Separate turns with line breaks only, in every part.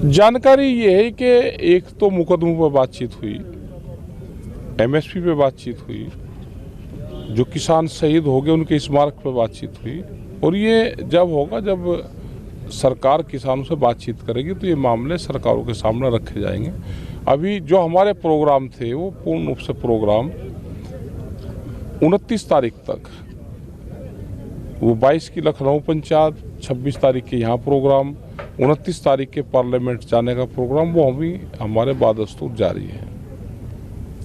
जानकारी ये है कि एक तो मुकदमों पर बातचीत हुई, एमएसपी पे बातचीत हुई, जो किसान शहीद हो गए उनके स्मारक पर बातचीत हुई, और ये जब होगा जब सरकार किसानों से बातचीत करेगी तो ये मामले सरकारों के सामने रखे जाएंगे। अभी जो हमारे प्रोग्राम थे वो पूर्ण रूप से प्रोग्राम 29 तारीख तक, वो 22 की लखनऊ पंचायत, 26 तारीख के यहाँ प्रोग्राम, 29 तारीख के पार्लियामेंट जाने का प्रोग्राम, वो अभी हमारे बादस्तूर जारी है।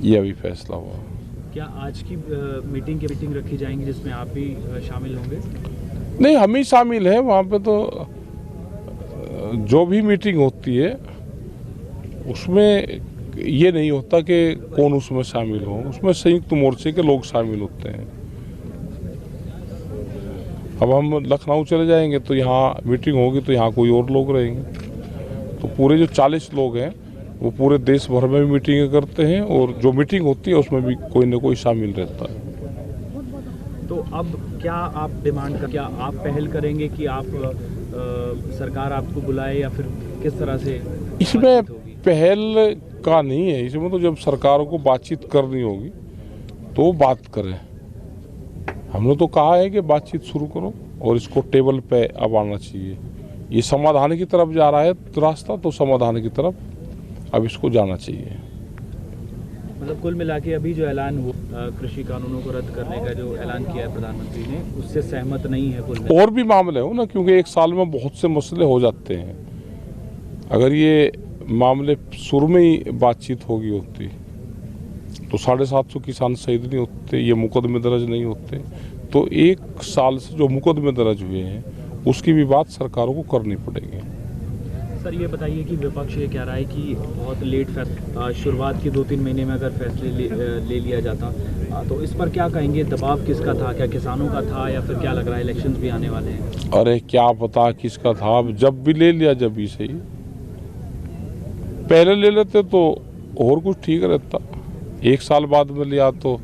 ये अभी फैसला हुआ।
क्या आज की मीटिंग रखी जाएंगी जिसमें आप भी शामिल होंगे?
नहीं, हम ही शामिल हैं। वहाँ पे तो जो भी मीटिंग होती है उसमें ये नहीं होता कि कौन उसमें शामिल हो, उसमें संयुक्त मोर्चे के लोग शामिल होते हैं। अब हम लखनऊ चले जाएंगे तो यहाँ मीटिंग होगी तो यहाँ कोई और लोग रहेंगे, तो पूरे जो 40 लोग हैं वो पूरे देश भर में भी मीटिंगें करते हैं, और जो मीटिंग होती है उसमें भी कोई न कोई शामिल रहता है।
तो अब क्या आप डिमांड कर, क्या आप पहल करेंगे कि आप सरकार आपको बुलाए, या फिर किस तरह से?
इसमें पहल का नहीं है, इसमें तो जब सरकारों को बातचीत करनी होगी तो बात करें। हमने तो कहा है कि बातचीत शुरू करो और इसको टेबल पे अब आना चाहिए। ये समाधान की तरफ जा रहा है रास्ता, तो समाधान की तरफ अब इसको जाना चाहिए।
मतलब कुल मिला के अभी जो ऐलान हुआ कृषि कानूनों को रद्द करने का जो ऐलान किया है प्रधानमंत्री ने, उससे सहमत नहीं है कुल मिला?
और भी मामले हो ना, क्योंकि एक साल में बहुत से मसले हो जाते हैं। अगर ये मामले शुरू में ही बातचीत होती तो 750 किसान शहीद नहीं होते, ये मुकदमे दर्ज नहीं होते। तो एक साल से जो मुकदमे दर्ज हुए हैं उसकी भी बात सरकारों को करनी पड़ेगी।
सर ये बताइए कि विपक्ष ये कह रहा है कि बहुत लेट शुरुआत के 2-3 महीने में अगर फैसले ले लिया जाता, तो इस पर क्या कहेंगे? दबाव किसका था? क्या किसानों का था, या फिर क्या लग रहा है इलेक्शंस भी आने वाले हैं?
अरे क्या पता किसका था। अब जब भी ले लिया, जब भी सही, पहले ले लेते तो और कुछ ठीक रहता। एक साल बाद में लिया तो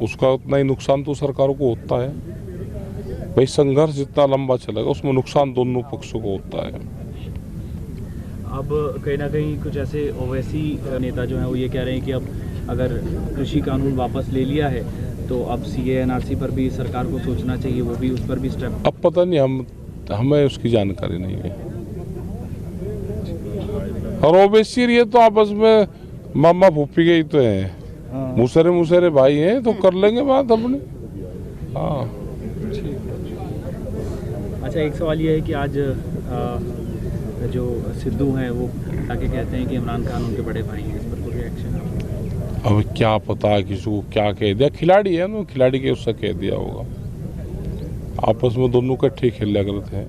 उसका उतना ही नुकसान तो सरकारों को होता है। भाई संघर्ष जितना लंबा चलेगा उसमें नुकसान दोनों पक्षों को होता है।
अब कहीं ना कहीं कुछ ऐसे ओवैसी नेता जो हैं वो ये कह रहे हैं कि अब अगर कृषि कानून वापस ले लिया है तो अब सीए एनआरसी पर भी सरकार को सोचना चाहिए, वो भी उस पर भी स्टेप। अब
पता नहीं, हमें उसकी जानकारी नहीं है। और ओवैसी ये तो आपस में मामा फूफी गई तो है, मुसरे भाई हैं, तो कर लेंगे बात अपने। हाँ
अच्छा, एक सवाल ये है कि आज जो सिद्धू हैं वो आके कहते हैं कि इमरान खान उनके बड़े भाई हैं, इस पर कोई रिएक्शन?
अब क्या पता किसी को क्या कह दिया। खिलाड़ी है ना, खिलाड़ी के उससे कह दिया होगा। आपस में दोनों इकट्ठे खेला करते हैं।